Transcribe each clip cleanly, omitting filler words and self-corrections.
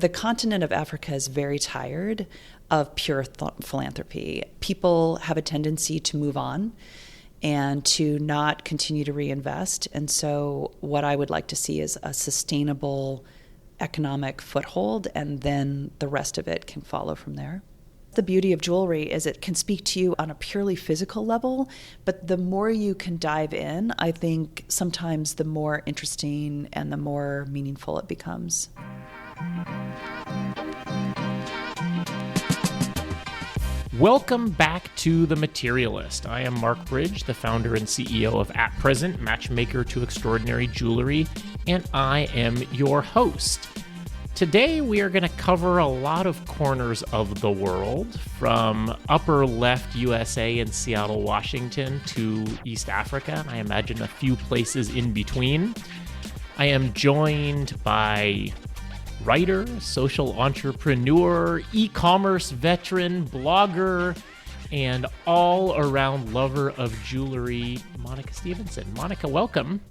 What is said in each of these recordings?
The continent of Africa is very tired of pure philanthropy. People have a tendency to move on and to not continue to reinvest. And so what I would like to see is a sustainable economic foothold, and then the rest of it can follow from there. The beauty of jewelry is it can speak to you on a purely physical level, but the more you can dive in, I think sometimes the more interesting and the more meaningful it becomes. Welcome back to The Materialist. I am Marc Bridge, the founder and CEO of At Present, Matchmaker to Extraordinary Jewelry, and I am your host. Today we are going to cover a lot of corners of the world, from upper left USA and Seattle, Washington, to East Africa, and I imagine a few places in between. I am joined by writer, social entrepreneur, e-commerce veteran, blogger, and all-around lover of jewelry, Monica Stephenson. Monica, welcome.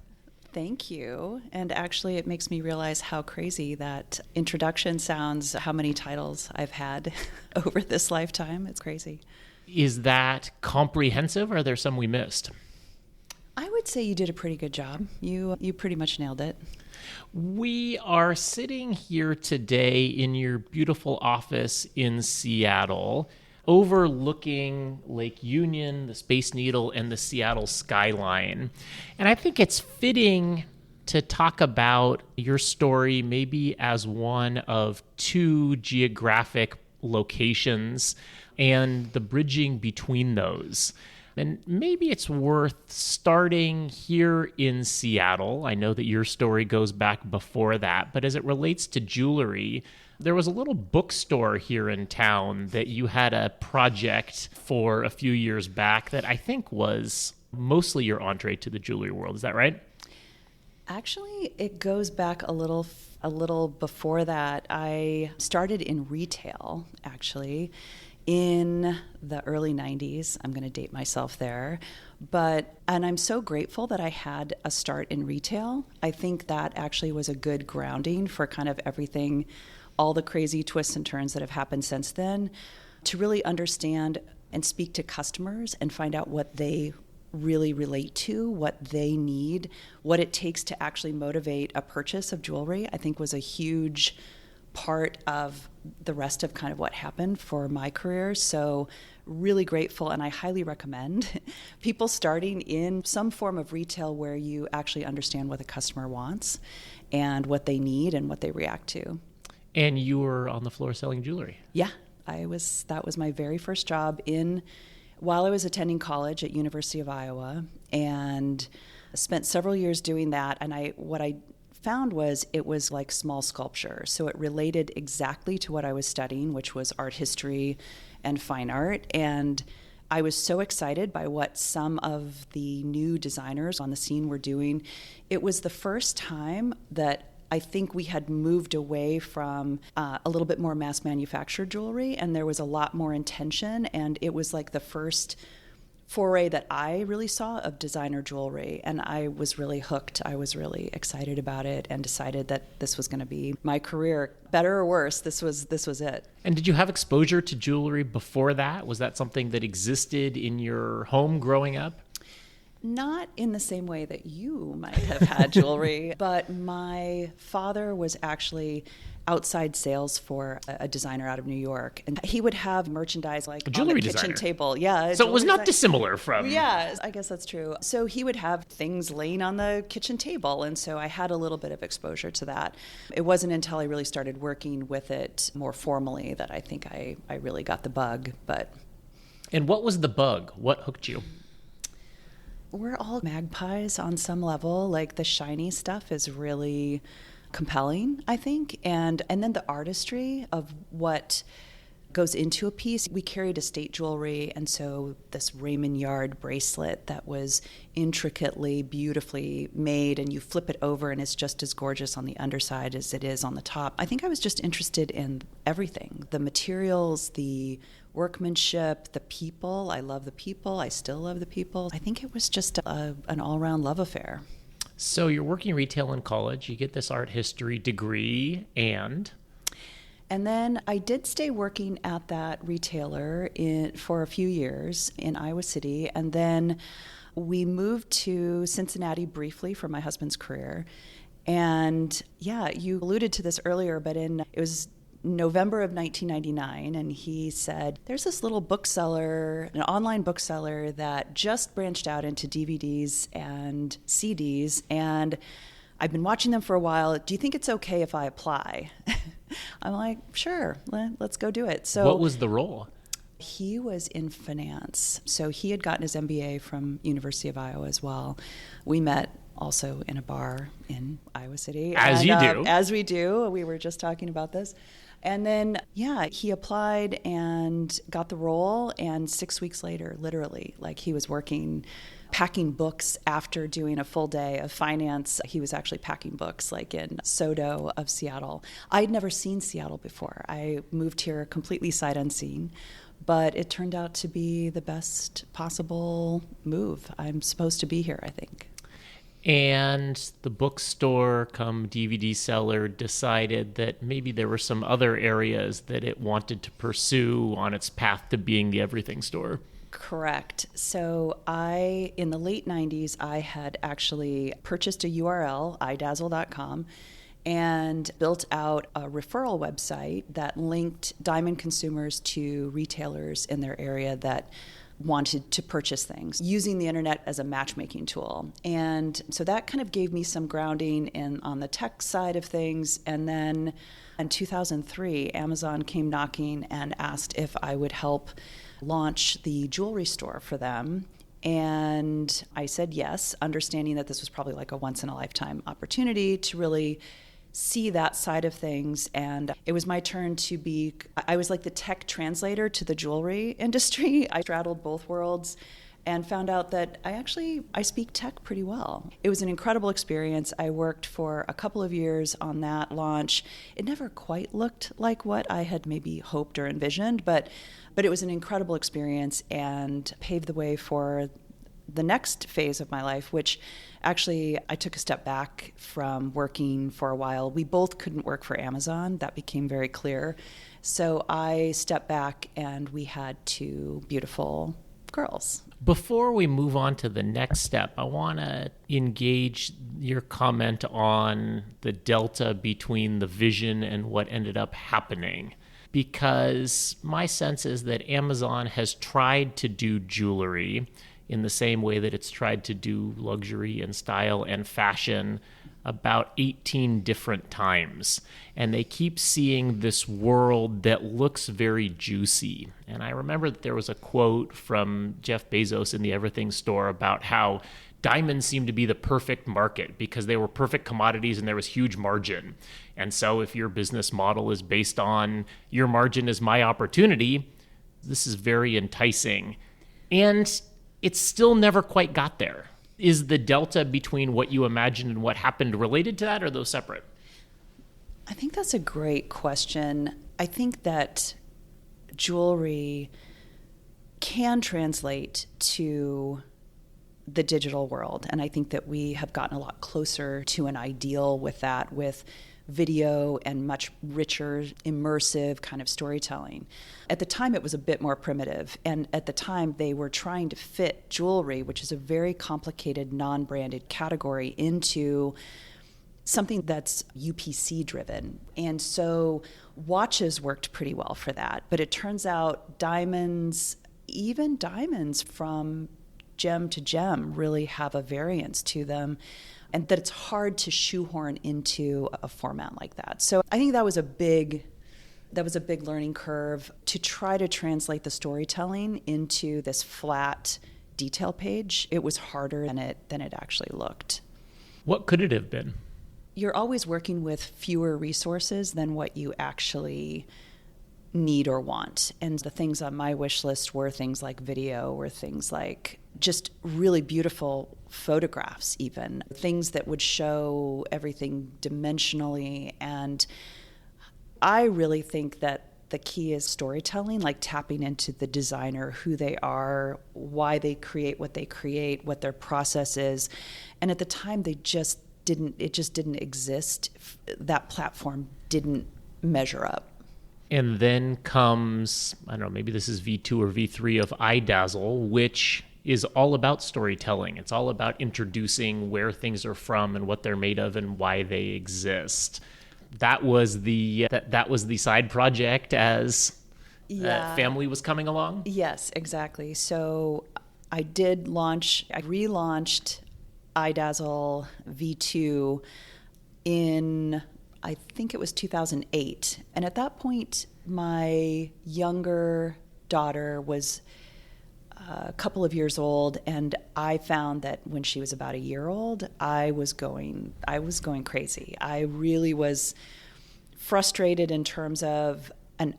Thank you. And actually, it makes me realize how crazy that introduction sounds, how many titles I've had over this lifetime. It's crazy. Is that comprehensive, or are there some we missed? I would say you did a pretty good job. You pretty much nailed it. We are sitting here today in your beautiful office in Seattle, overlooking Lake Union, the Space Needle, and the Seattle skyline. And I think it's fitting to talk about your story maybe as one of two geographic locations and the bridging between those. And maybe it's worth starting here in Seattle. I know that your story goes back before that, but as it relates to jewelry, there was a little bookstore here in town that you had a project for a few years back that I think was mostly your entree to the jewelry world. Is that right? Actually, it goes back a little before that. I started in retail, actually, in the early 90s. I'm going to date myself there. And I'm so grateful that I had a start in retail. I think that actually was a good grounding for kind of everything, all the crazy twists and turns that have happened since then, to really understand and speak to customers and find out what they really relate to, what they need, what it takes to actually motivate a purchase of jewelry, I think was a huge part of the rest of kind of what happened for my career. So really grateful, and I highly recommend people starting in some form of retail where you actually understand what the customer wants and what they need and what they react to. And you were on the floor selling jewelry. Yeah, that was my very first job while I was attending college at University of Iowa, and spent several years doing that. And what I found was it was like small sculpture. So it related exactly to what I was studying, which was art history and fine art. And I was so excited by what some of the new designers on the scene were doing. It was the first time that I think we had moved away from a little bit more mass manufactured jewelry, and there was a lot more intention, and it was like the first foray that I really saw of designer jewelry, and I was really hooked. I was really excited about it and decided that this was going to be my career. Better or worse, this was it. And did you have exposure to jewelry before that? Was that something that existed in your home growing up? Not in the same way that you might have had jewelry, but my father was actually outside sales for a designer out of New York, and he would have merchandise like a jewelry on the kitchen designer. Table. Yeah, so it was not dissimilar from. Yeah, I guess that's true. So he would have things laying on the kitchen table, and so I had a little bit of exposure to that. It wasn't until I really started working with it more formally that I think I really got the bug. And what was the bug? What hooked you? We're all magpies on some level. Like, the shiny stuff is really compelling, I think. And then the artistry of what goes into a piece. We carried estate jewelry, and so this Raymond Yard bracelet that was intricately, beautifully made, and you flip it over and it's just as gorgeous on the underside as it is on the top. I think I was just interested in everything, the materials, the workmanship, the people. I love the people. I still love the people. I think it was just an all-around love affair. So you're working retail in college, you get this art history degree, and... And then I did stay working at that retailer for a few years in Iowa City. And then we moved to Cincinnati briefly for my husband's career. And yeah, you alluded to this earlier, but it was November of 1999, and he said, there's this little bookseller, an online bookseller that just branched out into DVDs and CDs, and I've been watching them for a while. Do you think it's okay if I apply? I'm like, sure, let's go do it. So what was the role? He was in finance. So he had gotten his MBA from University of Iowa as well. We met also in a bar in Iowa City. As you do. As we do. We were just talking about this. And then, yeah, he applied and got the role. And 6 weeks later, literally, like he was working, packing books after doing a full day of finance. He was actually packing books like in SoDo of Seattle. I'd never seen Seattle before. I moved here completely sight unseen. But it turned out to be the best possible move. I'm supposed to be here, I think. And the bookstore come DVD seller decided that maybe there were some other areas that it wanted to pursue on its path to being the everything store. Correct. So in the late 90s, I had actually purchased a URL, idazzle.com, and built out a referral website that linked diamond consumers to retailers in their area that wanted to purchase things using the internet as a matchmaking tool. And so that kind of gave me some grounding on the tech side of things. And then in 2003, Amazon came knocking and asked if I would help launch the jewelry store for them. And I said yes, understanding that this was probably like a once in a lifetime opportunity to really see that side of things. And it was my turn I was like the tech translator to the jewelry industry. I straddled both worlds and found out that I speak tech pretty well. It was an incredible experience. I worked for a couple of years on that launch. It never quite looked like what I had maybe hoped or envisioned, but it was an incredible experience and paved the way for the next phase of my life, which actually I took a step back from working for a while. We both couldn't work for Amazon. That became very clear. So I stepped back and we had two beautiful girls. Before we move on to the next step, I want to engage your comment on the delta between the vision and what ended up happening. Because my sense is that Amazon has tried to do jewelry in the same way that it's tried to do luxury and style and fashion about 18 different times. And they keep seeing this world that looks very juicy. And I remember that there was a quote from Jeff Bezos in the Everything Store about how diamonds seemed to be the perfect market because they were perfect commodities and there was huge margin. And so if your business model is based on your margin is my opportunity, this is very enticing. And it's still never quite got there. Is the delta between what you imagined and what happened related to that, or are those separate? I think that's a great question. I think that jewelry can translate to the digital world, and I think that we have gotten a lot closer to an ideal with that, with video and much richer, immersive kind of storytelling. At the time, it was a bit more primitive. And at the time, they were trying to fit jewelry, which is a very complicated, non-branded category, into something that's UPC driven. And so watches worked pretty well for that. But it turns out diamonds, even diamonds from gem to gem, really have a variance to them, and that it's hard to shoehorn into a format like that. So I think that was a big learning curve to try to translate the storytelling into this flat detail page. It was harder than it actually looked. What could it have been? You're always working with fewer resources than what you actually need or want. And the things on my wish list were things like video, or things like just really beautiful photographs, even things that would show everything dimensionally. And I really think that the key is storytelling, like tapping into the designer, who they are, why they create, what their process is. And at the time, it just didn't exist. That platform didn't measure up. And then comes, I don't know, maybe this is V2 or V3 of iDazzle, which is all about storytelling. It's all about introducing where things are from and what they're made of and why they exist. That was the side project as family was coming along? Yes, exactly. So I relaunched iDazzle V2 in, I think it was 2008. And at that point, my younger daughter was a couple of years old, and I found that when she was about a year old, I was going crazy. I really was frustrated in terms of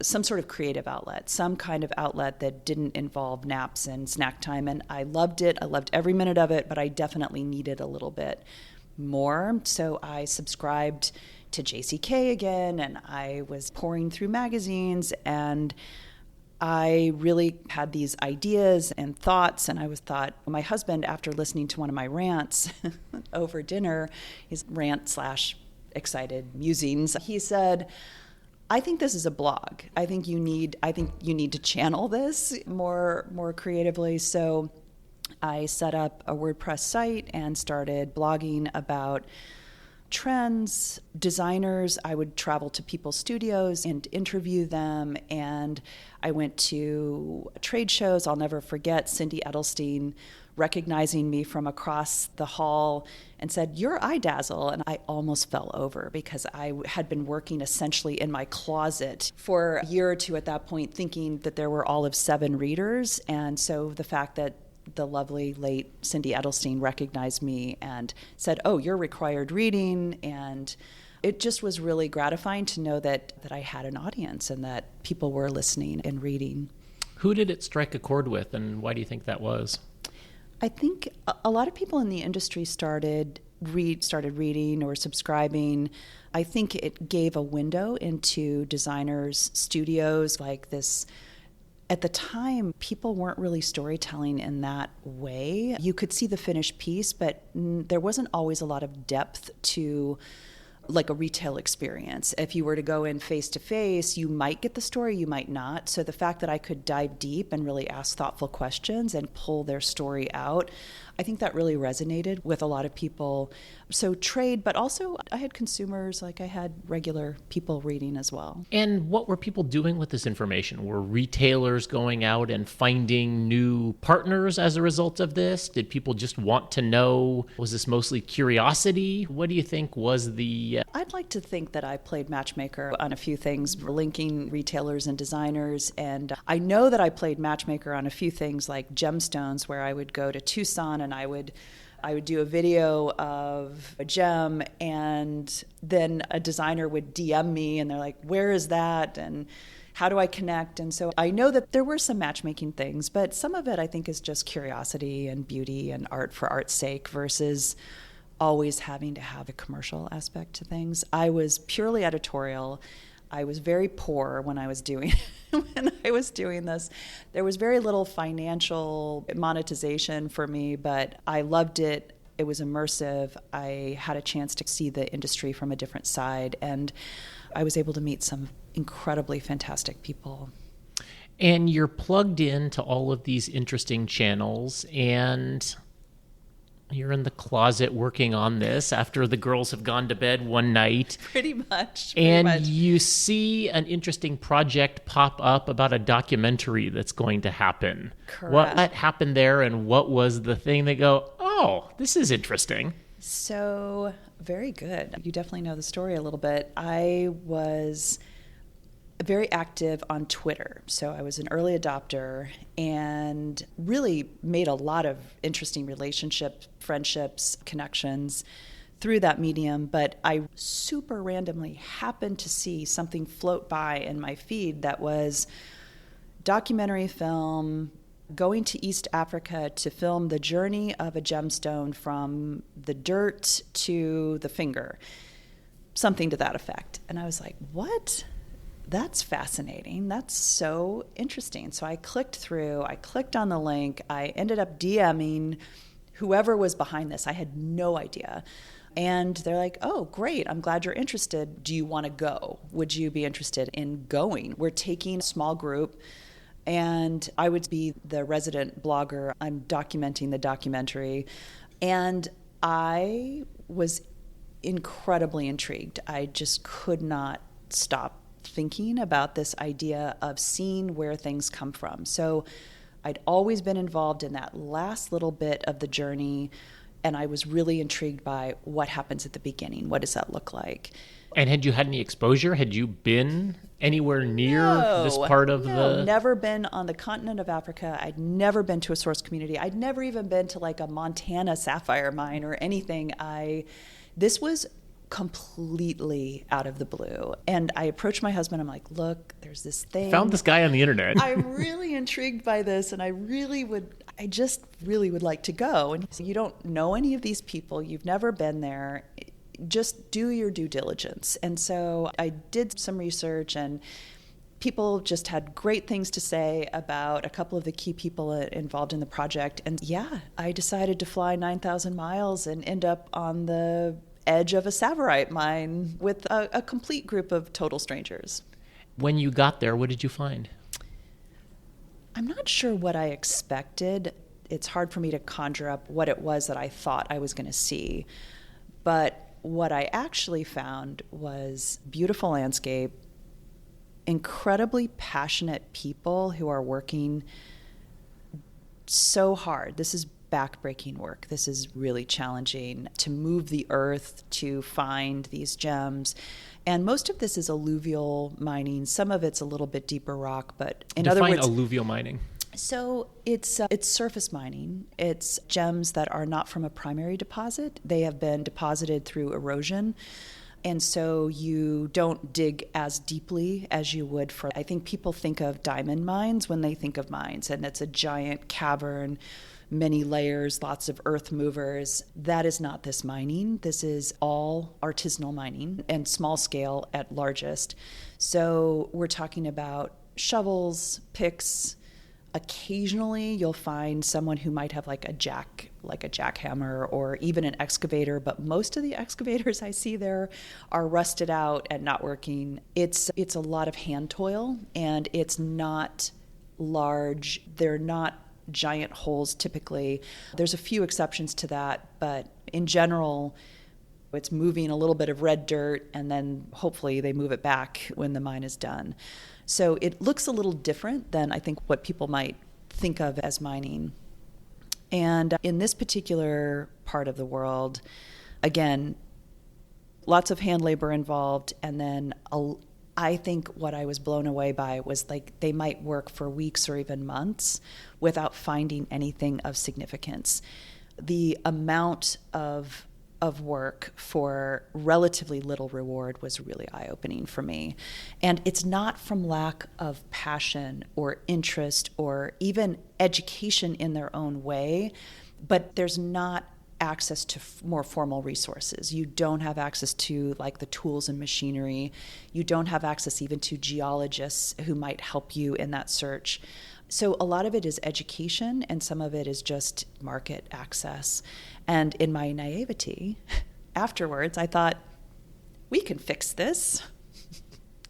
some sort of creative outlet, some kind of outlet that didn't involve naps and snack time. And I loved it. I loved every minute of it, but I definitely needed a little bit more. So I subscribed to JCK again, and I was pouring through magazines, and I really had these ideas and thoughts, and my husband, after listening to one of my rants over dinner, his rant / excited musings, he said, I think this is a blog. I think you need to channel this more creatively. So I set up a WordPress site and started blogging about trends, designers. I would travel to people's studios and interview them. And I went to trade shows. I'll never forget Cindy Edelstein recognizing me from across the hall and said, "You're iDazzle." And I almost fell over because I had been working essentially in my closet for a year or two at that point, thinking that there were all of 7 readers. And so the fact that the lovely late Cindy Edelstein recognized me and said, "Oh, you're required reading." And it just was really gratifying to know that I had an audience and that people were listening and reading. Who did it strike a chord with, and why do you think that was? I think a lot of people in the industry started reading or subscribing. I think it gave a window into designers' studios like this. At the time, people weren't really storytelling in that way. You could see the finished piece, but there wasn't always a lot of depth to like a retail experience. If you were to go in face to face, you might get the story, you might not. So the fact that I could dive deep and really ask thoughtful questions and pull their story out, I think that really resonated with a lot of people. So trade, but also I had consumers, like I had regular people reading as well. And what were people doing with this information? Were retailers going out and finding new partners as a result of this? Did people just want to know? Was this mostly curiosity? What do you think was the... I'd like to think that I played matchmaker on a few things, linking retailers and designers. And I know that I played matchmaker on a few things like gemstones, where I would go to Tucson and I would do a video of a gem, and then a designer would DM me and they're like, "Where is that? And how do I connect?" And so I know that there were some matchmaking things, but some of it I think is just curiosity and beauty and art for art's sake versus always having to have a commercial aspect to things. I was purely editorial. I was very poor when I was doing this. There was very little financial monetization for me, but I loved it. It was immersive. I had a chance to see the industry from a different side, and I was able to meet some incredibly fantastic people. And you're plugged into all of these interesting channels, and you're in the closet working on this after the girls have gone to bed one night. Pretty much. You see an interesting project pop up about a documentary that's going to happen. Correct. What happened there, and what was the thing that go, "Oh, this is interesting"? So, very good. You definitely know the story a little bit. I was very active on Twitter. So I was an early adopter and really made a lot of interesting relationships, friendships, connections through that medium. But I super randomly happened to see something float by in my feed that was documentary film going to East Africa to film the journey of a gemstone from the dirt to the finger, something to that effect. And I was like, what? That's fascinating. That's so interesting. So I clicked on the link. I ended up DMing whoever was behind this. I had no idea. And they're like, oh, great, I'm glad you're interested. Do you want to go? Would you be interested in going? We're taking a small group, and I would be the resident blogger. I'm documenting the documentary. And I was incredibly intrigued. I just could not stop thinking about this idea of seeing where things come from. So I'd always been involved in that last little bit of the journey, and I was really intrigued by what happens at the beginning. What does that look like? And had you had any exposure? Had you been anywhere near this part of No, never been on the continent of Africa. I'd never been to a source community. I'd never even been to like a Montana sapphire mine or anything. This was completely out of the blue. And I approached my husband. I'm like, look, there's this thing. Found this guy on the internet. I'm really intrigued by this, and I just really would like to go. And so, you don't know any of these people. You've never been there. Just do your due diligence. And so I did some research, and people just had great things to say about a couple of the key people involved in the project. And yeah, I decided to fly 9,000 miles and end up on the edge of a Savarite mine with a complete group of total strangers. When you got there, what did you find? I'm not sure what I expected. It's hard for me to conjure up what it was that I thought I was going to see. But what I actually found was beautiful landscape, incredibly passionate people who are working so hard. This is backbreaking work. This is really challenging to move the earth to find these gems. And most of this is alluvial mining. Some of it's a little bit deeper rock, but in other words, alluvial mining. So it's surface mining. It's gems that are not from a primary deposit. They have been deposited through erosion. And so you don't dig as deeply as you would for, I think people think of diamond mines when they think of mines, and it's a giant cavern, many layers, lots of earth movers. That is not this mining. This is all artisanal mining and small scale at largest. So we're talking about shovels, picks. Occasionally you'll find someone who might have like a jackhammer or even an excavator, but most of the excavators I see there are rusted out and not working. It's a lot of hand toil, and it's not large. They're not giant holes typically. There's a few exceptions to that, but in general, it's moving a little bit of red dirt, and then hopefully they move it back when the mine is done. So it looks a little different than I think what people might think of as mining. And in this particular part of the world, again, lots of hand labor involved, and then I think what I was blown away by was like they might work for weeks or even months without finding anything of significance. The amount of work for relatively little reward was really eye-opening for me. And it's not from lack of passion or interest or even education in their own way, but there's not access to more formal resources. You don't have access to like the tools and machinery. You don't have access even to geologists who might help you in that search. So a lot of it is education, and some of it is just market access. And in my naivety, afterwards, I thought, we can fix this.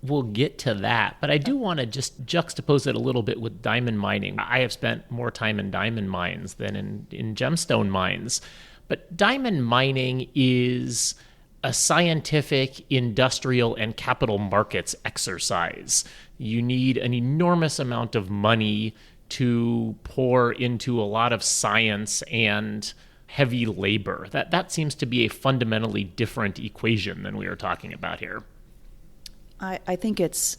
We'll get to that, but I do want to just juxtapose it a little bit with diamond mining. I have spent more time in diamond mines than in gemstone mines. But diamond mining is a scientific, industrial, and capital markets exercise. You need an enormous amount of money to pour into a lot of science and heavy labor. That seems to be a fundamentally different equation than we are talking about here. I think it's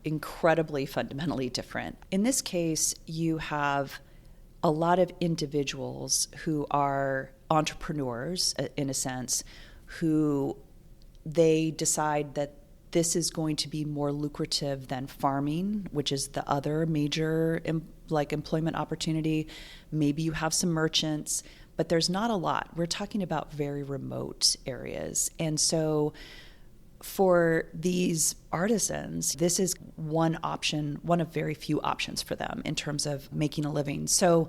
incredibly fundamentally different. In this case, you have a lot of individuals who are entrepreneurs, in a sense, who they decide that this is going to be more lucrative than farming, which is the other major employment opportunity. Maybe you have some merchants, but there's not a lot. We're talking about very remote areas. And so for these artisans, this is one option, one of very few options for them in terms of making a living. So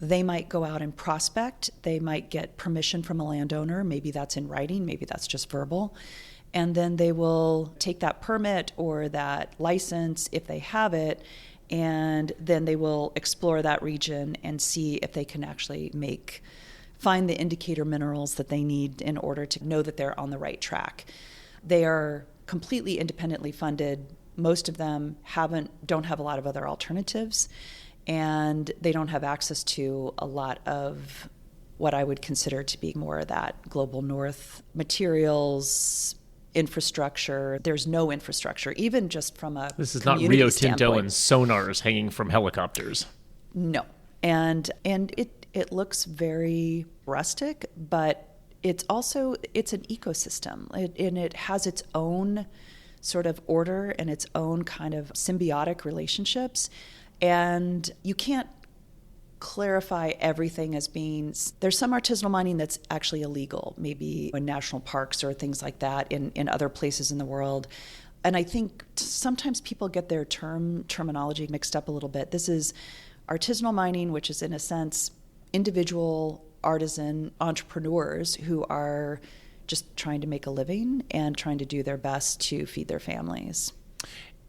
They might go out and prospect. They might get permission from a landowner. Maybe that's in writing, maybe that's just verbal. And then they will take that permit or that license, if they have it, and then they will explore that region and see if they can actually find the indicator minerals that they need in order to know that they're on the right track. They are completely independently funded. Most of them don't have a lot of other alternatives, and they don't have access to a lot of what I would consider to be more of that global north materials, infrastructure. There's no infrastructure, even just from a This is not Rio Tinto and sonars hanging from helicopters. No. And it looks very rustic, but it's an ecosystem. It has its own sort of order and its own kind of symbiotic relationships. And you can't clarify everything as being, there's some artisanal mining that's actually illegal, maybe in national parks or things like that in other places in the world. And I think sometimes people get their terminology mixed up a little bit. This is artisanal mining, which is in a sense individual artisan entrepreneurs who are just trying to make a living and trying to do their best to feed their families.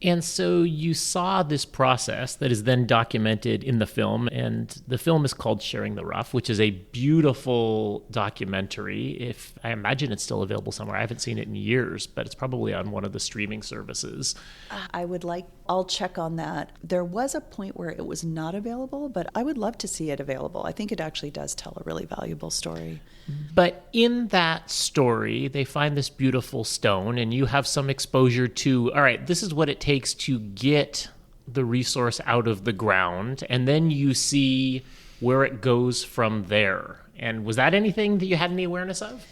And so you saw this process that is then documented in the film, and the film is called Sharing the Rough, which is a beautiful documentary. I imagine it's still available somewhere. I haven't seen it in years, but it's probably on one of the streaming services. I'll check on that. There was a point where it was not available, but I would love to see it available. I think it actually does tell a really valuable story. But in that story, they find this beautiful stone, and you have some exposure to, all right, this is what it takes to get the resource out of the ground, and then you see where it goes from there. And was that anything that you had any awareness of?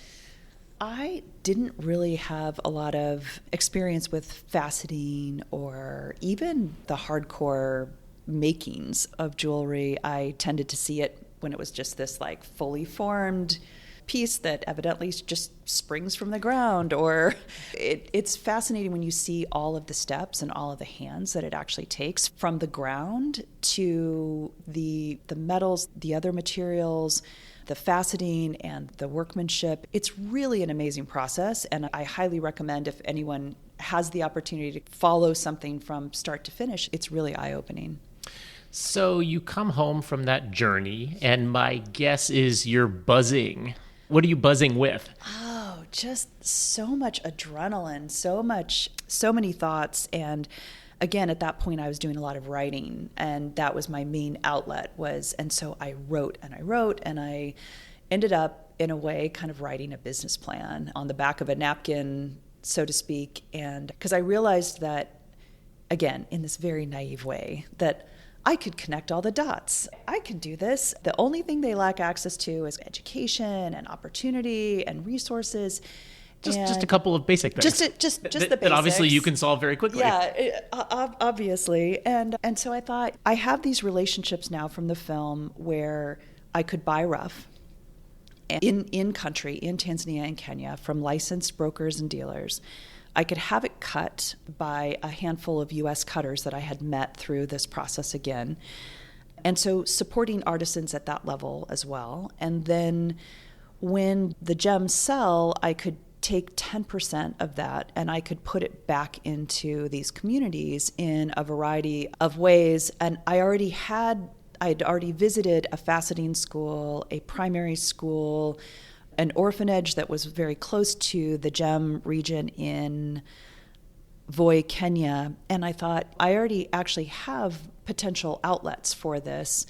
I didn't really have a lot of experience with faceting or even the hardcore makings of jewelry. I tended to see it when it was just this like fully formed piece that evidently just springs from the ground, or it's fascinating when you see all of the steps and all of the hands that it actually takes from the ground to the metals, the other materials, the faceting and the workmanship. It's really an amazing process, and I highly recommend if anyone has the opportunity to follow something from start to finish, it's really eye-opening. So you come home from that journey, and my guess is you're buzzing. What are you buzzing with? Oh, just so much adrenaline, so many thoughts. And again, at that point, I was doing a lot of writing, and that was my main outlet and so I wrote, and I ended up, in a way, kind of writing a business plan on the back of a napkin, so to speak. And because I realized that, again, in this very naive way, that I could connect all the dots. I could do this. The only thing they lack access to is education and opportunity and resources. Just a couple of basic things. Just the basics. That obviously you can solve very quickly. Yeah, obviously. And so I thought, I have these relationships now from the film where I could buy rough in country, in Tanzania and Kenya, from licensed brokers and dealers. I could have it cut by a handful of U.S. cutters that I had met through this process again. And so supporting artisans at that level as well. And then when the gems sell, I could take 10% of that and I could put it back into these communities in a variety of ways. And I'd already visited a faceting school, a primary school, an orphanage that was very close to the gem region in Voi, Kenya. And I thought, I already actually have potential outlets for this.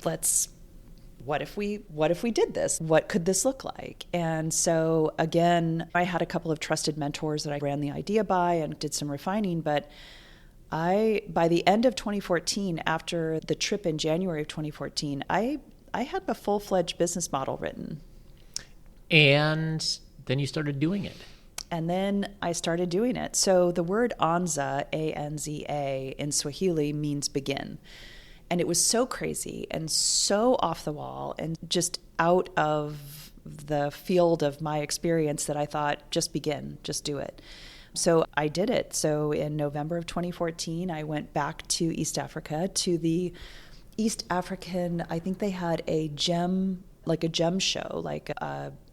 What if we did this? What could this look like? And so again, I had a couple of trusted mentors that I ran the idea by and did some refining, but by the end of 2014, after the trip in January of 2014, I had a full-fledged business model written. And then you started doing it. And then I started doing it. So the word Anza, A-N-Z-A, in Swahili means begin. And it was so crazy and so off the wall and just out of the field of my experience that I thought, just begin, just do it. So I did it. So in November of 2014, I went back to East Africa to the East African, I think they had a gem, like a gem show,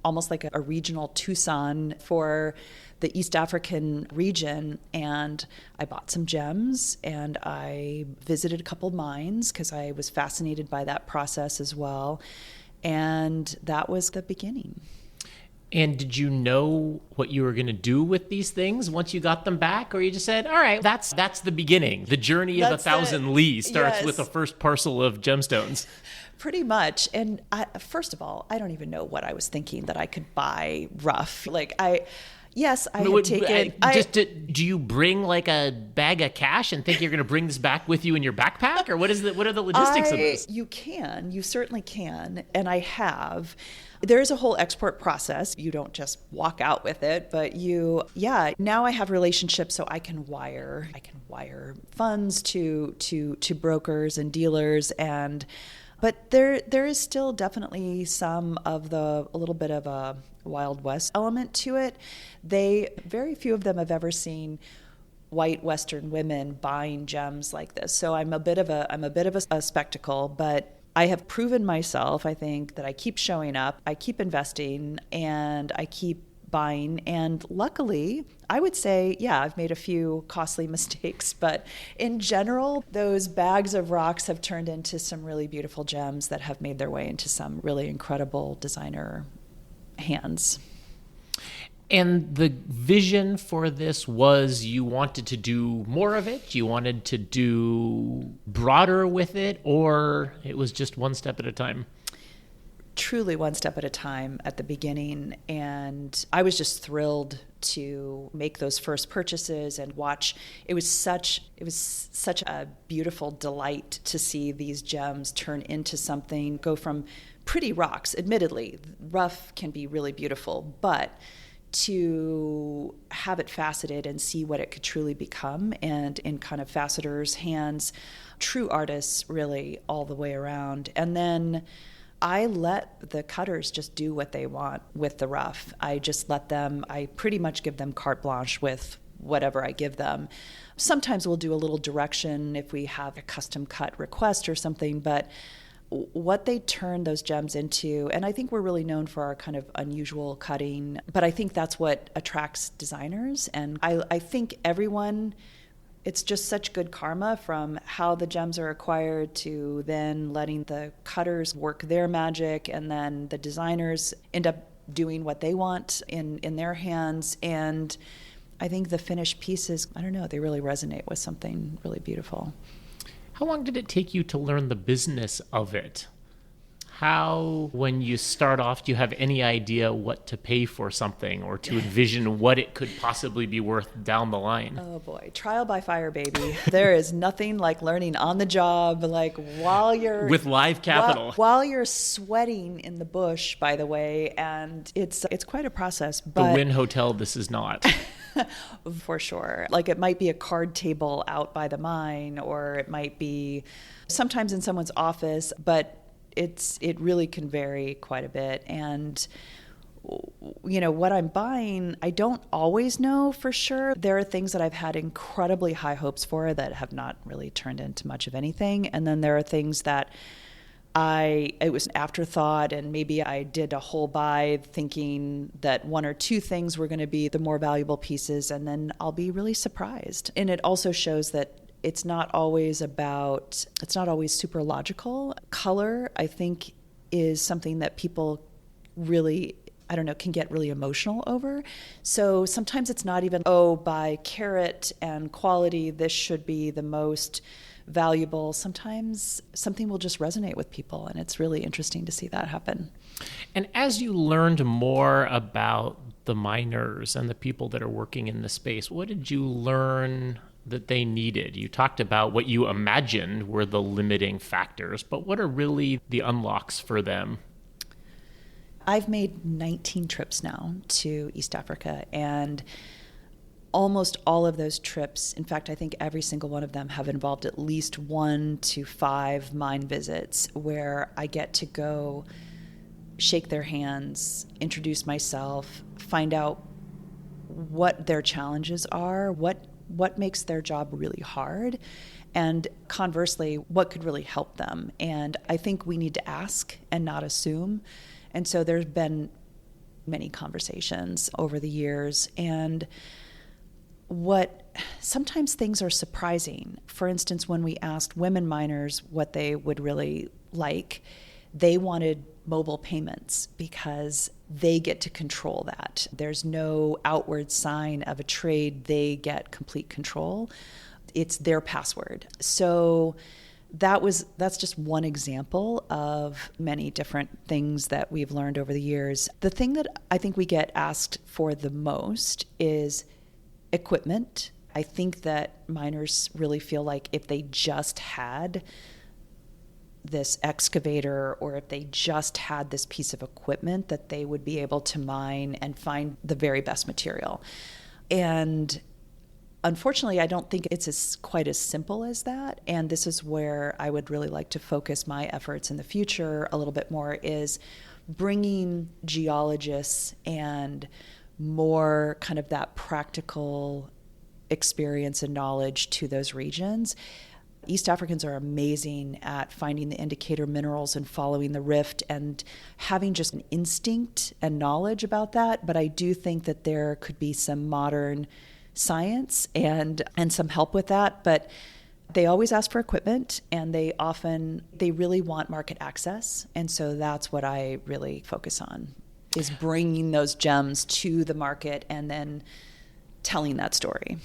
almost like a regional Tucson for the East African region. And I bought some gems and I visited a couple mines because I was fascinated by that process as well. And that was the beginning. And did you know what you were going to do with these things once you got them back? Or you just said, all right, that's the beginning. The journey of 1,000 li starts with the first parcel of gemstones. Pretty much. And first of all, I don't even know what I was thinking that I could buy rough. Do you bring like a bag of cash and think you're going to bring this back with you in your backpack? Or what are the logistics of this? You certainly can. And I have. There's a whole export process. You don't just walk out with it, but now I have relationships so I can wire funds to brokers and dealers, but there is still definitely a little bit of a Wild West element to it. Very few of them have ever seen white Western women buying gems like this. So I'm a bit of a spectacle, but I have proven myself, I think, that I keep showing up, I keep investing, and I keep buying. And luckily, I would say, I've made a few costly mistakes, but in general, those bags of rocks have turned into some really beautiful gems that have made their way into some really incredible designer hands. And the vision for this was you wanted to do more of it? You wanted to do broader with it? Or it was just one step at a time? Truly one step at a time at the beginning. And I was just thrilled to make those first purchases and watch. It was such a beautiful delight to see these gems turn into something, go from pretty rocks. Admittedly, rough can be really beautiful, but to have it faceted and see what it could truly become, and in kind of faceters' hands, true artists really all the way around. And then I let the cutters just do what they want with the rough. I pretty much give them carte blanche with whatever I give them. Sometimes we'll do a little direction if we have a custom cut request or something, but what they turn those gems into, and I think we're really known for our kind of unusual cutting, but I think that's what attracts designers. And I think it's just such good karma from how the gems are acquired to then letting the cutters work their magic, and then the designers end up doing what they want in their hands. And I think the finished pieces, I don't know, they really resonate with something really beautiful. How long did it take you to learn the business of it? How, when you start off, do you have any idea what to pay for something or to envision what it could possibly be worth down the line? Oh boy, trial by fire, baby. There is nothing like learning on the job, like while you're... With live capital. While you're sweating in the bush, by the way, and it's quite a process. But the Wynn Hotel, this is not. For sure. Like it might be a card table out by the mine, or it might be sometimes in someone's office, but it really can vary quite a bit. And what I'm buying, I don't always know for sure. There are things that I've had incredibly high hopes for that have not really turned into much of anything. And then there are things that it was an afterthought, and maybe I did a whole buy thinking that one or two things were going to be the more valuable pieces, and then I'll be really surprised. And it also shows that it's not always super logical. Color, I think, is something that people really, I don't know, can get really emotional over. So sometimes it's not even, by carat and quality, this should be the most valuable. Sometimes something will just resonate with people, and it's really interesting to see that happen. And as you learned more about the miners and the people that are working in the space, what did you learn that they needed? You talked about what you imagined were the limiting factors, but what are really the unlocks for them? I've made 19 trips now to East Africa, and almost all of those trips, in fact, I think every single one of them, have involved at least 1 to 5 mine visits where I get to go shake their hands, introduce myself, find out what their challenges are, what what makes their job really hard, and conversely, what could really help them. And I think we need to ask and not assume. And so there's been many conversations over the years. And sometimes things are surprising. For instance, when we asked women miners what they would really like, they wanted mobile payments because they get to control that. There's no outward sign of a trade. They get complete control. It's their password. So that's just one example of many different things that we've learned over the years. The thing that I think we get asked for the most is equipment. I think that miners really feel like if they just had this excavator, or if they just had this piece of equipment, that they would be able to mine and find the very best material. And unfortunately, I don't think it's quite as simple as that. And this is where I would really like to focus my efforts in the future a little bit more, is bringing geologists and more kind of that practical experience and knowledge to those regions. East Africans are amazing at finding the indicator minerals and following the rift and having just an instinct and knowledge about that. But I do think that there could be some modern science and some help with that. But they always ask for equipment, and they really want market access. And so that's what I really focus on, is bringing those gems to the market and then telling that story.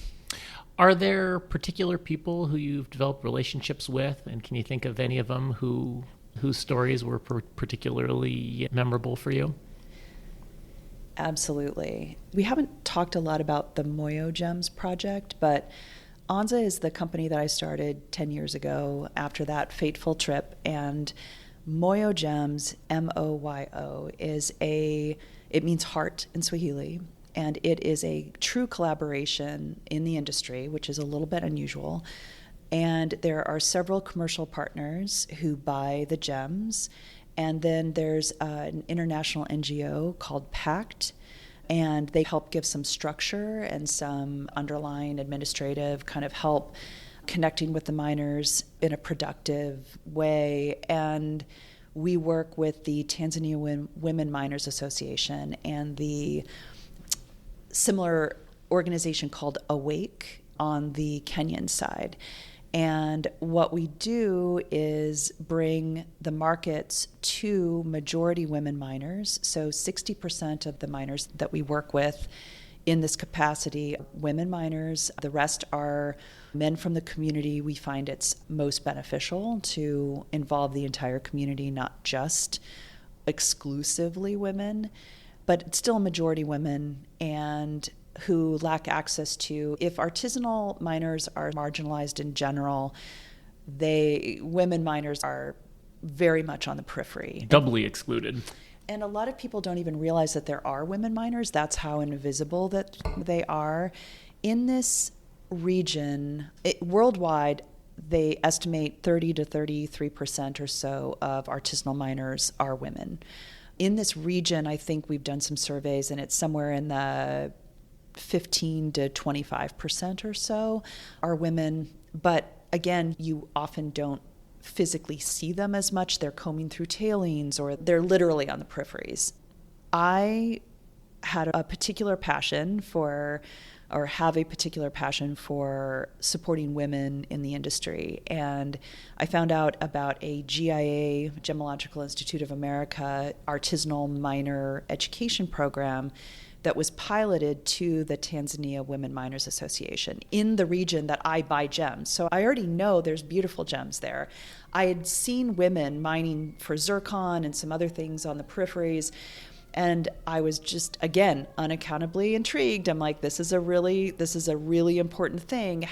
Are there particular people who you've developed relationships with, and can you think of any of them whose stories were particularly memorable for you? Absolutely. We haven't talked a lot about the Moyo Gems project, but Anza is the company that I started 10 years ago after that fateful trip. And Moyo Gems, M-O-Y-O, it means heart in Swahili. And it is a true collaboration in the industry, which is a little bit unusual. And there are several commercial partners who buy the gems. And then there's an international NGO called PACT, and they help give some structure and some underlying administrative kind of help connecting with the miners in a productive way. And we work with the Tanzania Women Miners Association and the similar organization called Awake on the Kenyan side. And what we do is bring the markets to majority women miners. So 60% of the miners that we work with in this capacity, women miners. The rest are men from the community. We find it's most beneficial to involve the entire community, not just exclusively women, but it's still a majority women, and who lack access to, if artisanal miners are marginalized in general, women miners are very much on the periphery. Doubly excluded. And a lot of people don't even realize that there are women miners. That's how invisible that they are. In this region, worldwide, they estimate 30 to 33% or so of artisanal miners are women. In this region, I think we've done some surveys, and it's somewhere in the 15 to 25% or so are women. But again, you often don't physically see them as much. They're combing through tailings, or they're literally on the peripheries. I had a particular passion for, or have a particular passion for, supporting women in the industry. And I found out about a GIA, Gemological Institute of America, artisanal miner education program that was piloted to the Tanzania Women Miners Association in the region that I buy gems. So I already know there's beautiful gems there. I had seen women mining for zircon and some other things on the peripheries, and I was just, again, unaccountably intrigued. I'm like, this is a really important thing.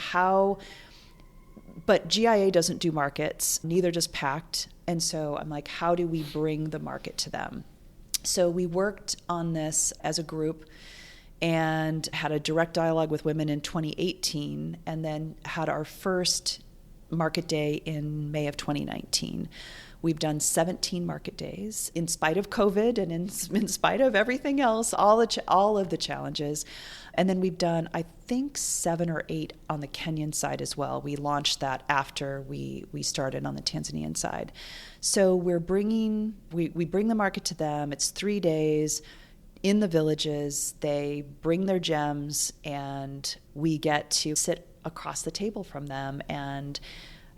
But GIA doesn't do markets, neither does PACT. And so I'm like, how do we bring the market to them? So we worked on this as a group and had a direct dialogue with women in 2018, and then had our first market day in May of 2019. We've done 17 market days in spite of COVID and in spite of everything else, all of the challenges. And then we've done, I think, 7 or 8 on the Kenyan side as well. We launched that after we started on the Tanzanian side. So we bring the market to them. It's 3 days in the villages. They bring their gems, and we get to sit across the table from them and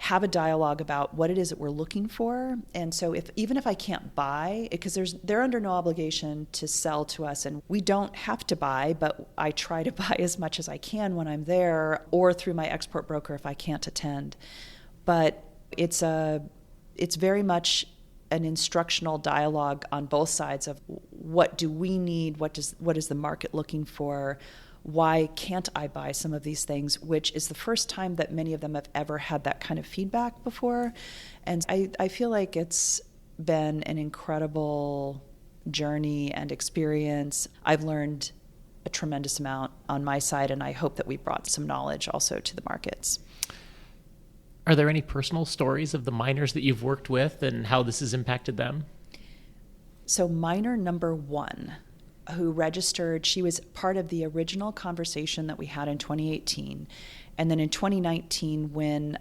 have a dialogue about what it is that we're looking for. And so even if I can't buy, because they're under no obligation to sell to us, and we don't have to buy, but I try to buy as much as I can when I'm there, or through my export broker if I can't attend. But it's very much an instructional dialogue on both sides of what do we need, what is the market looking for, why can't I buy some of these things, which is the first time that many of them have ever had that kind of feedback before. And I feel like it's been an incredible journey and experience. I've learned a tremendous amount on my side, and I hope that we brought some knowledge also to the markets. Are there any personal stories of the miners that you've worked with and how this has impacted them? So miner number 1, who registered, she was part of the original conversation that we had in 2018. And then in 2019, when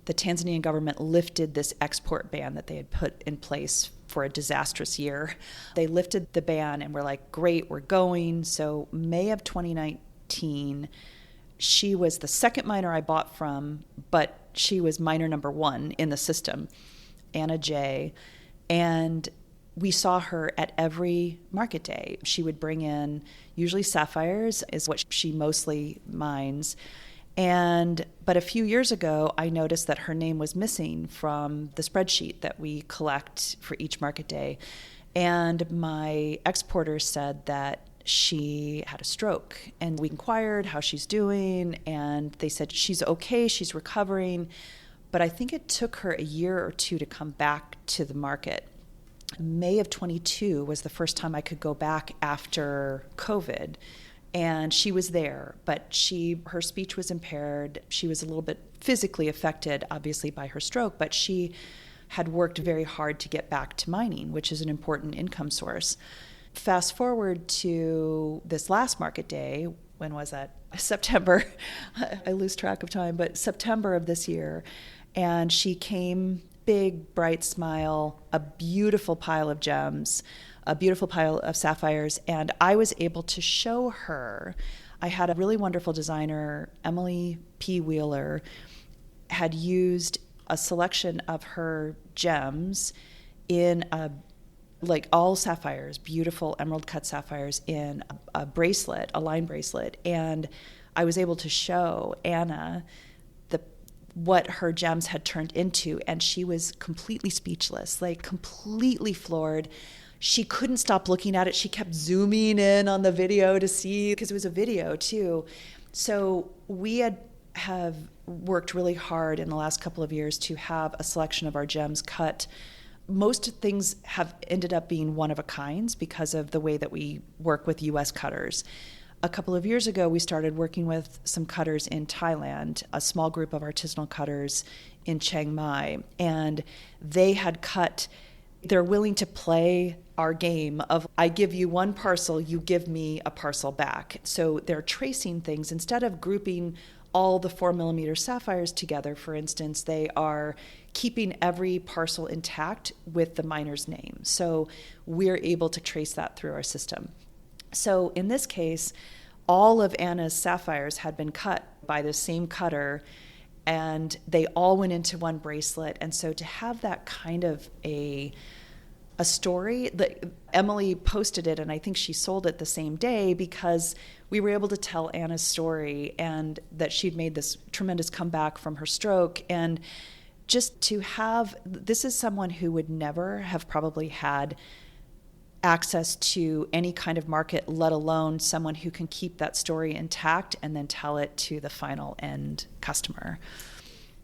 the Tanzanian government lifted this export ban that they had put in place for a disastrous year, they lifted the ban and we're like, great, we're going. So May of 2019, she was the second miner I bought from, but she was miner number 1 in the system, Anna J. And we saw her at every market day. She would bring in, usually sapphires is what she mostly mines. But a few years ago, I noticed that her name was missing from the spreadsheet that we collect for each market day. And my exporter said that she had a stroke. And we inquired how she's doing, and they said she's okay, she's recovering. But I think it took her a year or 2 to come back to the market. May of 22 was the first time I could go back after COVID, and she was there, but her speech was impaired. She was a little bit physically affected, obviously, by her stroke, but she had worked very hard to get back to mining, which is an important income source. Fast forward to this last market day. When was that? September. I lose track of time, but September of this year. And she came, big, bright smile, a beautiful pile of gems, a beautiful pile of sapphires. And I was able to show her. I had a really wonderful designer, Emily P. Wheeler, had used a selection of her gems in all sapphires, beautiful emerald cut sapphires in a bracelet, a line bracelet. And I was able to show Anna what her gems had turned into, and she was completely speechless, completely floored. She couldn't stop looking at it. She kept zooming in on the video to see, because it was a video too. So we have worked really hard in the last couple of years to have a selection of our gems cut. Most things have ended up being one of a kinds because of the way that we work with U.S. cutters. A couple of years ago, we started working with some cutters in Thailand, a small group of artisanal cutters in Chiang Mai, and they're willing to play our game of, I give you one parcel, you give me a parcel back. So they're tracing things. Instead of grouping all the 4mm sapphires together, for instance, they are keeping every parcel intact with the miner's name. So we're able to trace that through our system. So in this case, all of Anna's sapphires had been cut by the same cutter, and they all went into one bracelet. And so to have that kind of a story, that Emily posted it, and I think she sold it the same day, because we were able to tell Anna's story and that she'd made this tremendous comeback from her stroke. And just to have, this is someone who would never have probably had access to any kind of market, let alone someone who can keep that story intact and then tell it to the final end customer.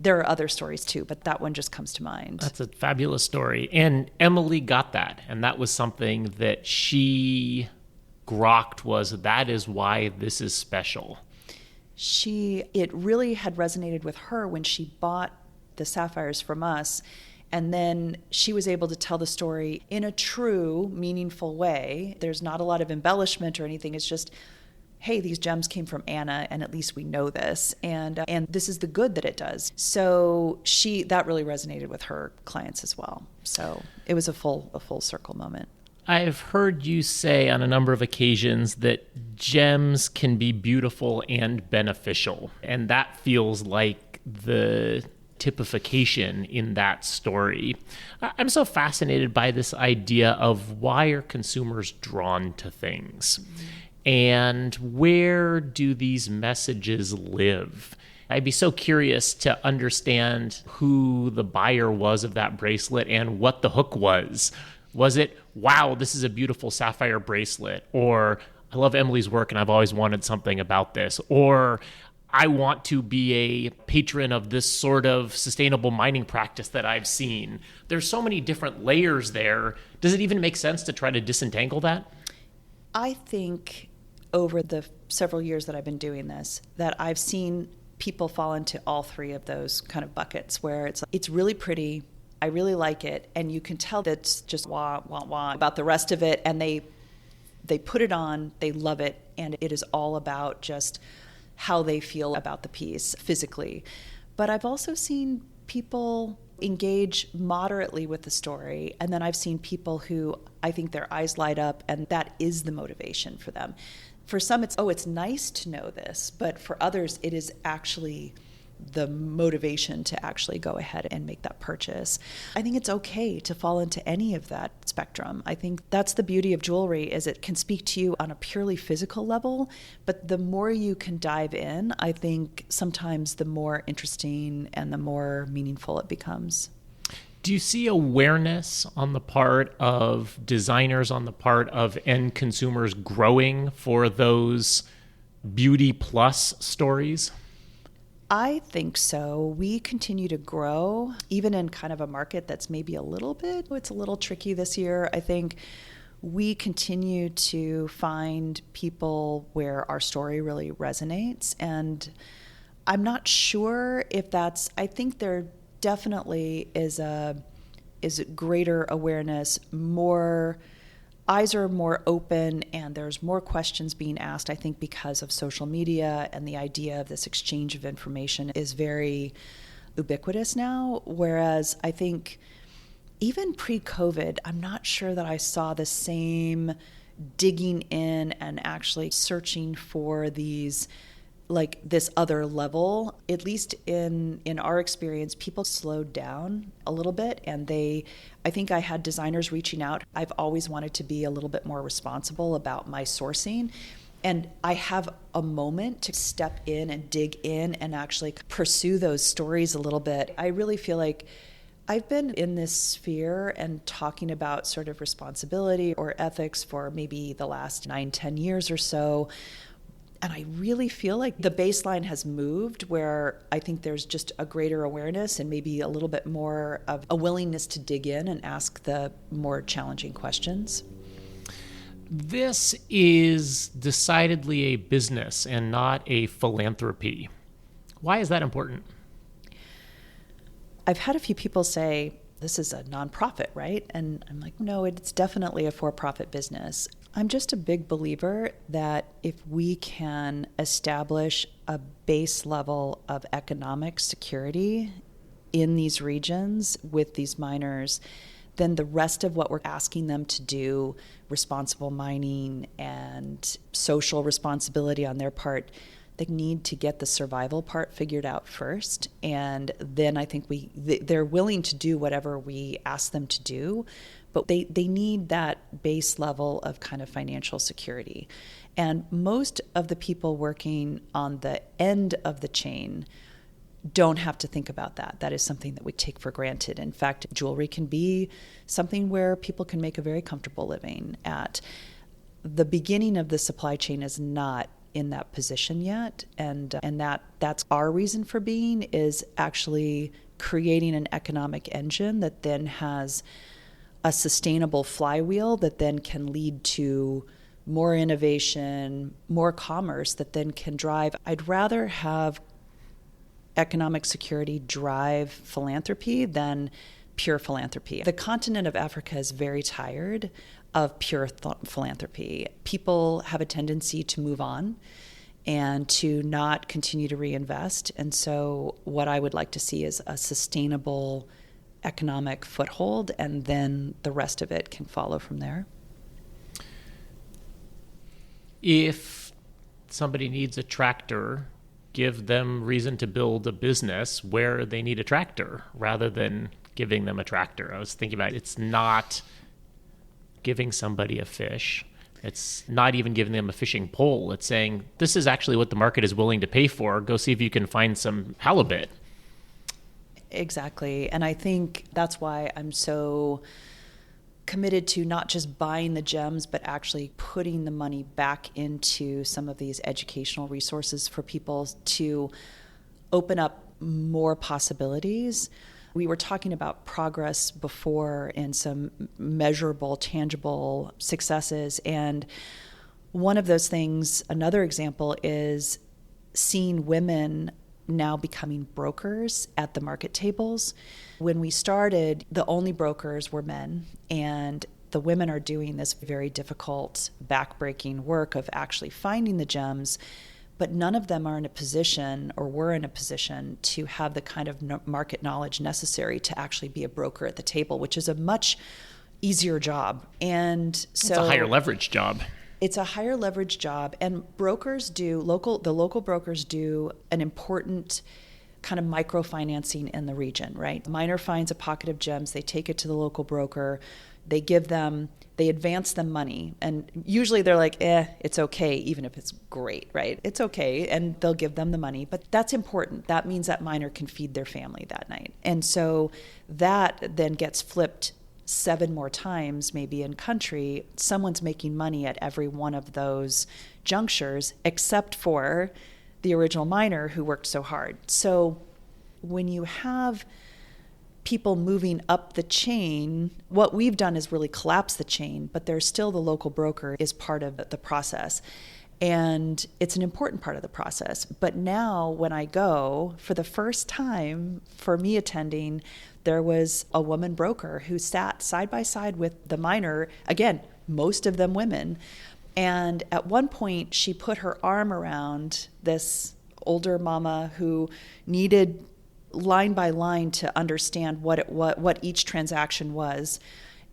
There are other stories too, but that one just comes to mind. That's a fabulous story. And Emily got that. And that was something that she grokked, that is why this is special. It really had resonated with her when she bought the sapphires from us. And then she was able to tell the story in a true, meaningful way. There's not a lot of embellishment or anything. It's just, hey, these gems came from Anna, and at least we know this, and this is the good that it does. So that really resonated with her clients as well. So it was a full circle moment. I've heard you say on a number of occasions that gems can be beautiful and beneficial, and that feels like the typification in that story. I'm so fascinated by this idea of why are consumers drawn to things, and where do these messages live? I'd be so curious to understand who the buyer was of that bracelet and what the hook was. Was it, wow, this is a beautiful sapphire bracelet? Or, I love Emily's work and I've always wanted something about this? Or, I want to be a patron of this sort of sustainable mining practice that I've seen. There's so many different layers there. Does it even make sense to try to disentangle that? I think over the several years that I've been doing this, that I've seen people fall into all three of those kind of buckets where it's really pretty, I really like it, and you can tell that it's just wah, wah, wah about the rest of it, and they put it on, they love it, and it is all about just how they feel about the piece physically. But I've also seen people engage moderately with the story, and then I've seen people who I think their eyes light up, and that is the motivation for them. For some, it's nice to know this, but for others, it is actually the motivation to actually go ahead and make that purchase. I think it's okay to fall into any of that spectrum. I think that's the beauty of jewelry, is it can speak to you on a purely physical level, but the more you can dive in, I think sometimes the more interesting and the more meaningful it becomes. Do you see awareness on the part of designers, on the part of end consumers growing for those beauty plus stories? I think so. We continue to grow, even in kind of a market that's maybe it's a little tricky this year. I think we continue to find people where our story really resonates. And I'm not sure if I think there definitely is greater awareness, eyes are more open, and there's more questions being asked, I think, because of social media, and the idea of this exchange of information is very ubiquitous now. Whereas I think even pre-COVID, I'm not sure that I saw the same digging in and actually searching for these, like this other level. At least in our experience, people slowed down a little bit, and I think I had designers reaching out. I've always wanted to be a little bit more responsible about my sourcing, and I have a moment to step in and dig in and actually pursue those stories a little bit. I really feel like I've been in this sphere and talking about sort of responsibility or ethics for maybe the last 9-10 years or so. And I really feel like the baseline has moved, where I think there's just a greater awareness and maybe a little bit more of a willingness to dig in and ask the more challenging questions. This is decidedly a business and not a philanthropy. Why is that important? I've had a few people say, this is a nonprofit, right? And I'm like, no, it's definitely a for-profit business. I'm just a big believer that if we can establish a base level of economic security in these regions with these miners, then the rest of what we're asking them to do, responsible mining and social responsibility on their part, they need to get the survival part figured out first. And then I think they're willing to do whatever we ask them to do, but they need that base level of kind of financial security. And most of the people working on the end of the chain don't have to think about that. That is something that we take for granted. In fact, jewelry can be something where people can make a very comfortable living at. The beginning of the supply chain is not in that position yet, and that's our reason for being, is actually creating an economic engine that then has a sustainable flywheel that then can lead to more innovation, more commerce that then can drive. I'd rather have economic security drive philanthropy than pure philanthropy. The continent of Africa is very tired of pure philanthropy. People have a tendency to move on and to not continue to reinvest. And so what I would like to see is a sustainable economic foothold, and then the rest of it can follow from there. If somebody needs a tractor, give them reason to build a business where they need a tractor rather than giving them a tractor. I was thinking about it. It's not giving somebody a fish. It's not even giving them a fishing pole. It's saying, this is actually what the market is willing to pay for. Go see if you can find some halibut. Exactly. And I think that's why I'm so committed to not just buying the gems, but actually putting the money back into some of these educational resources for people to open up more possibilities. We were talking about progress before and some measurable, tangible successes. And one of those things, another example, is seeing women now becoming brokers at the market tables. When we started, the only brokers were men, and the women are doing this very difficult, backbreaking work of actually finding the gems, but none of them are in a position, or were in a position, to have the kind of market knowledge necessary to actually be a broker at the table, which is a much easier job. And so it's a higher leverage job. It's a higher leverage job, and brokers do, the local brokers do an important kind of microfinancing in the region, right? The miner finds a pocket of gems, they take it to the local broker, they advance them money, and usually they're like, it's okay, even if it's great, right? It's okay, and they'll give them the money, but that's important. That means that miner can feed their family that night. And so that then gets flipped 7 more times, maybe in country. Someone's making money at every one of those junctures, except for the original miner who worked so hard. So when you have people moving up the chain, what we've done is really collapse the chain, but there's still the local broker is part of the process. And it's an important part of the process. But now when I go, for the first time for me attending, there was a woman broker who sat side by side with the miner, again, most of them women. And at one point, she put her arm around this older mama who needed line by line to understand what each transaction was.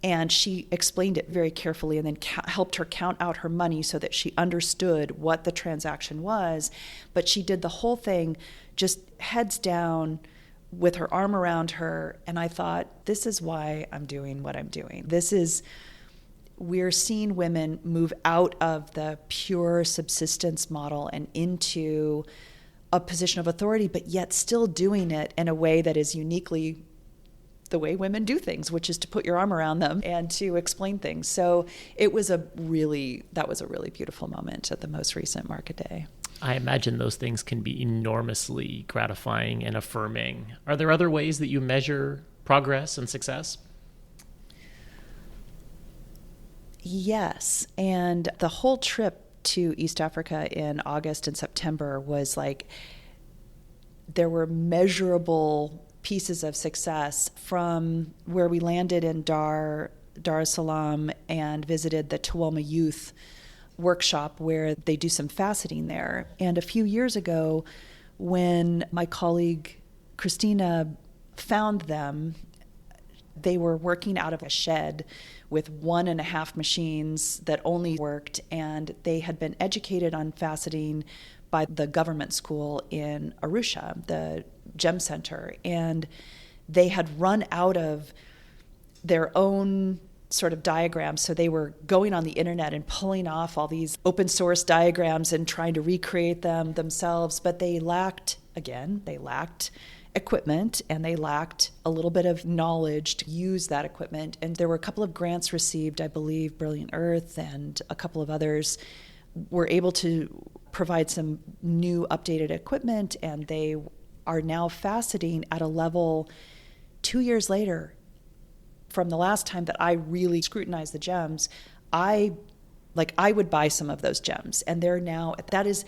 And she explained it very carefully, and then helped her count out her money so that she understood what the transaction was. But she did the whole thing just heads down with her arm around her. And I thought, this is why I'm doing what I'm doing. We're seeing women move out of the pure subsistence model and into a position of authority, but yet still doing it in a way that is uniquely the way women do things, which is to put your arm around them and to explain things. So that was a really beautiful moment at the most recent market day. I imagine those things can be enormously gratifying and affirming. Are there other ways that you measure progress and success? Yes. And the whole trip to East Africa in August and September was like, there were measurable pieces of success from where we landed in Dar es Salaam and visited the Tuwoma Youth workshop where they do some faceting there. And a few years ago, when my colleague Christina found them, they were working out of a shed with 1.5 machines that only worked, and they had been educated on faceting by the government school in Arusha, the Gem Center, and they had run out of their own sort of diagrams, so they were going on the internet and pulling off all these open source diagrams and trying to recreate them themselves, but they lacked equipment, and they lacked a little bit of knowledge to use that equipment. And there were a couple of grants received, I believe Brilliant Earth and a couple of others were able to provide some new updated equipment, and they are now faceting at a level 2 years later from the last time that I really scrutinized the gems. I Like I would buy some of those gems, and that is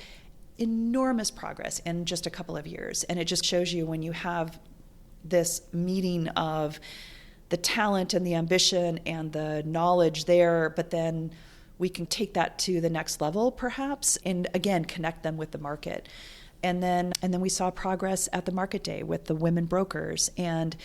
enormous progress in just a couple of years. And it just shows you when you have this meeting of the talent and the ambition and the knowledge there, but then we can take that to the next level perhaps, and again, connect them with the market. And then we saw progress at the market day with the women brokers. And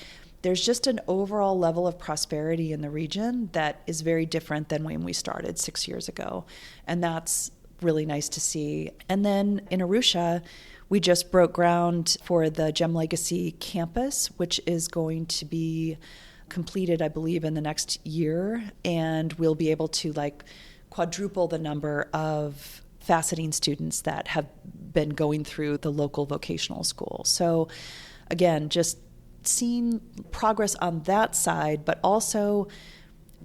there's just an overall level of prosperity in the region that is very different than when we started 6 years ago. And that's really nice to see. And then in Arusha, we just broke ground for the Gem Legacy campus, which is going to be completed, I believe, in the next year. And we'll be able to quadruple the number of faceting students that have been going through the local vocational school. So again, just seeing progress on that side, but also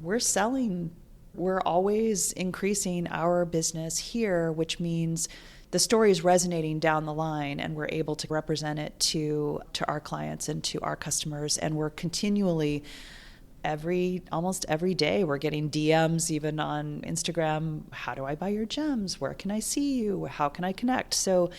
we're always increasing our business here, which means the story is resonating down the line, and we're able to represent it to our clients and to our customers. And we're continually almost every day we're getting DMs, even on Instagram. How do I buy your gems? Where can I see you? How can I connect? So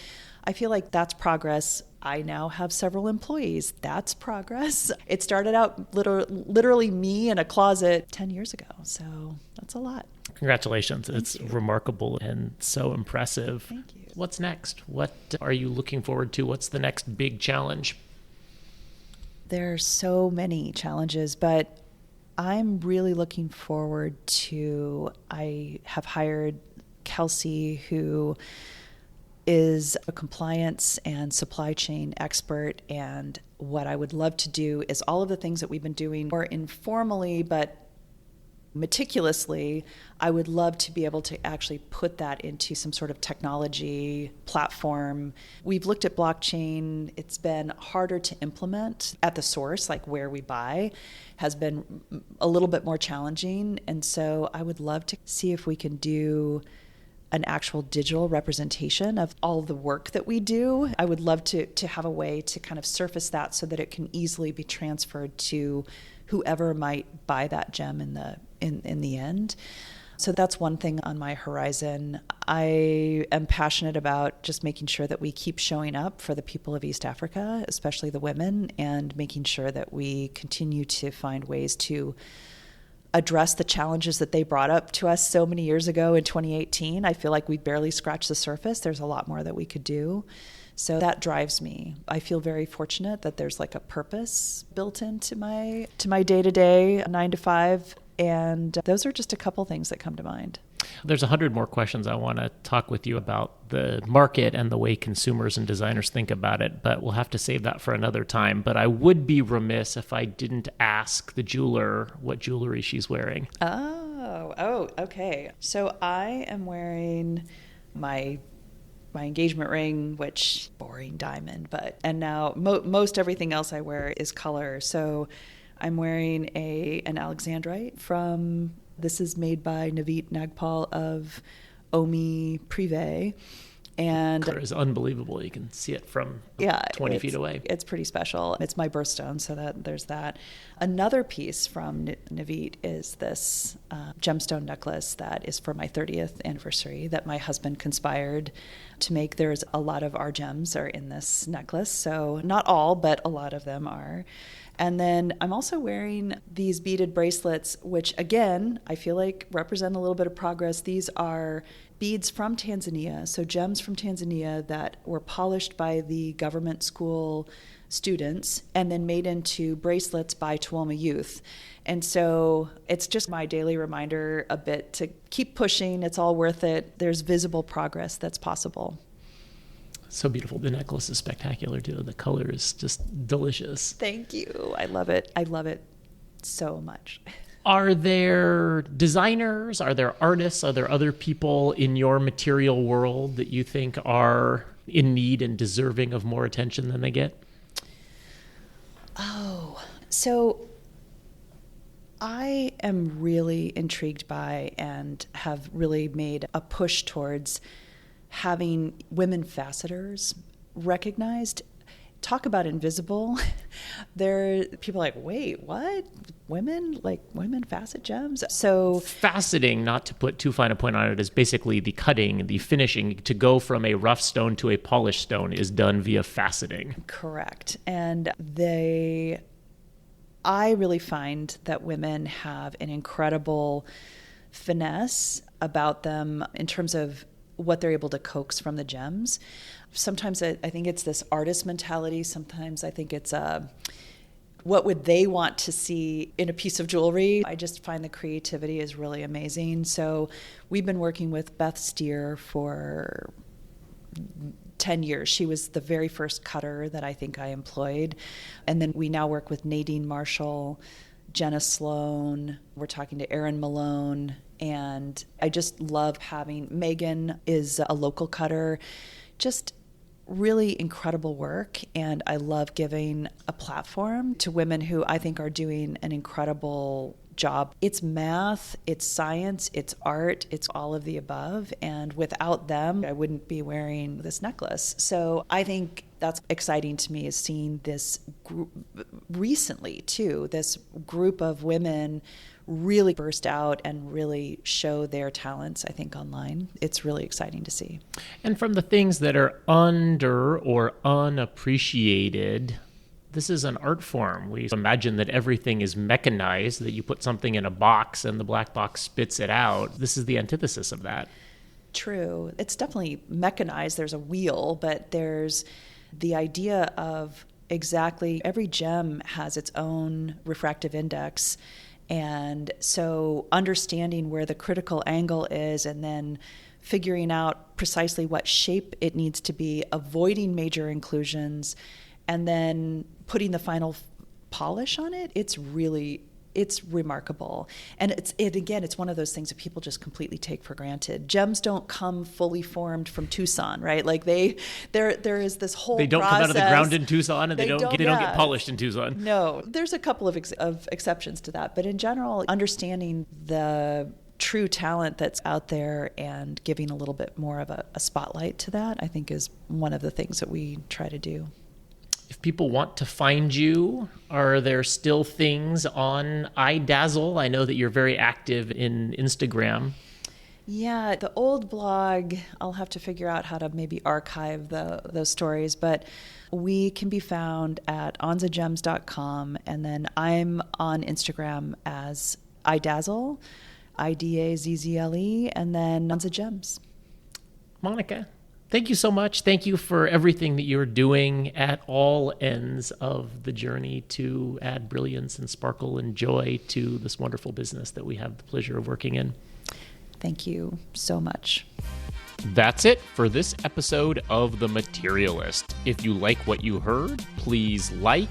I feel like that's progress. I now have several employees. That's progress. It started out literally me in a closet 10 years ago. So that's a lot. Congratulations. It's remarkable and so impressive. Thank you. What's next? What are you looking forward to? What's the next big challenge? There are so many challenges, but I'm really looking forward to, I have hired Kelsey, who is a compliance and supply chain expert. And what I would love to do is all of the things that we've been doing more informally, but meticulously. I would love to be able to actually put that into some sort of technology platform. We've looked at blockchain. It's been harder to implement at the source, like where we buy, has been a little bit more challenging. And so I would love to see if we can do an actual digital representation of all the work that we do. I would love to have a way to kind of surface that so that it can easily be transferred to whoever might buy that gem in the end. So that's one thing on my horizon. I am passionate about just making sure that we keep showing up for the people of East Africa, especially the women, and making sure that we continue to find ways to address the challenges that they brought up to us so many years ago in 2018. I feel like we barely scratched the surface. There's a lot more that we could do. So that drives me. I feel very fortunate that there's like a purpose built into my day-to-day 9 to 5. And those are just a couple things that come to mind. There's 100 more questions I want to talk with you about the market and the way consumers and designers think about it, but we'll have to save that for another time. But I would be remiss if I didn't ask the jeweler what jewelry she's wearing. Oh, okay. So I am wearing my engagement ring, which boring diamond, and now most everything else I wear is color. So I'm wearing an Alexandrite this is made by Navit Nagpal of Omi Privé. And color is unbelievable. You can see it from 20 feet away. It's pretty special. It's my birthstone, so there's that. Another piece from Navit is this gemstone necklace that is for my 30th anniversary that my husband conspired to make. There's a lot of our gems are in this necklace, so not all, but a lot of them are. And then I'm also wearing these beaded bracelets, which again, I feel like represent a little bit of progress. These are beads from Tanzania, so gems from Tanzania that were polished by the government school students and then made into bracelets by Tuolma Youth. And so it's just my daily reminder a bit to keep pushing. It's all worth it. There's visible progress that's possible. So beautiful. The necklace is spectacular too. The color is just delicious. Thank you. I love it. I love it so much. Are there designers? Are there artists? Are there other people in your material world that you think are in need and deserving of more attention than they get? Oh, so I am really intrigued by and have really made a push towards having women facetors recognized. talk about invisible. There, people are like, wait, what? Women facet gems? So faceting, not to put too fine a point on it, is basically the cutting, the finishing. To go from a rough stone to a polished stone is done via faceting. Correct. And I really find that women have an incredible finesse about them in terms of what they're able to coax from the gems. Sometimes I think it's this artist mentality. Sometimes I think it's what would they want to see in a piece of jewelry. I just find the creativity is really amazing. So we've been working with Beth Steer for 10 years. She was the very first cutter that I think I employed. And then we now work with Nadine Marshall, Jenna Sloan. We're talking to Erin Malone. And I just love having Megan is a local cutter. Just really incredible work. And I love giving a platform to women who I think are doing an incredible job. It's math, it's science, it's art, it's all of the above. And without them, I wouldn't be wearing this necklace. So I think that's exciting to me, is seeing this recently too, this group of women really burst out and really show their talents, I think, online. It's really exciting to see. And from the things that are under or unappreciated, this is an art form. We imagine that everything is mechanized, that you put something in a box and the black box spits it out. This is the antithesis of that. True. It's definitely mechanized. There's a wheel, but there's the idea of exactly every gem has its own refractive index. And so understanding where the critical angle is and then figuring out precisely what shape it needs to be, avoiding major inclusions, and then putting the final polish on it, it's remarkable. And it's one of those things that people just completely take for granted. Gems don't come fully formed from Tucson, right? Like there is this whole They don't process. come out of the ground in Tucson, and they don't get polished in Tucson. No, there's a couple of exceptions to that, but in general, understanding the true talent that's out there and giving a little bit more of a spotlight to that, I think, is one of the things that we try to do. If people want to find you, are there still things on iDazzle? I know that you're very active in Instagram. Yeah, the old blog, I'll have to figure out how to maybe archive those stories, but we can be found at anzagems.com, and then I'm on Instagram as iDazzle, IDAZZLE, and then Anza Gems. Monica, thank you so much. Thank you for everything that you're doing at all ends of the journey to add brilliance and sparkle and joy to this wonderful business that we have the pleasure of working in. Thank you so much. That's it for this episode of The Materialist. If you like what you heard, please like,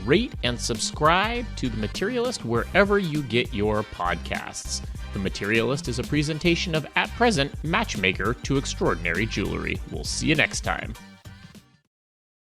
rate, and subscribe to The Materialist wherever you get your podcasts. The Materialist is a presentation of At Present Matchmaker to Extraordinary Jewelry. We'll see you next time.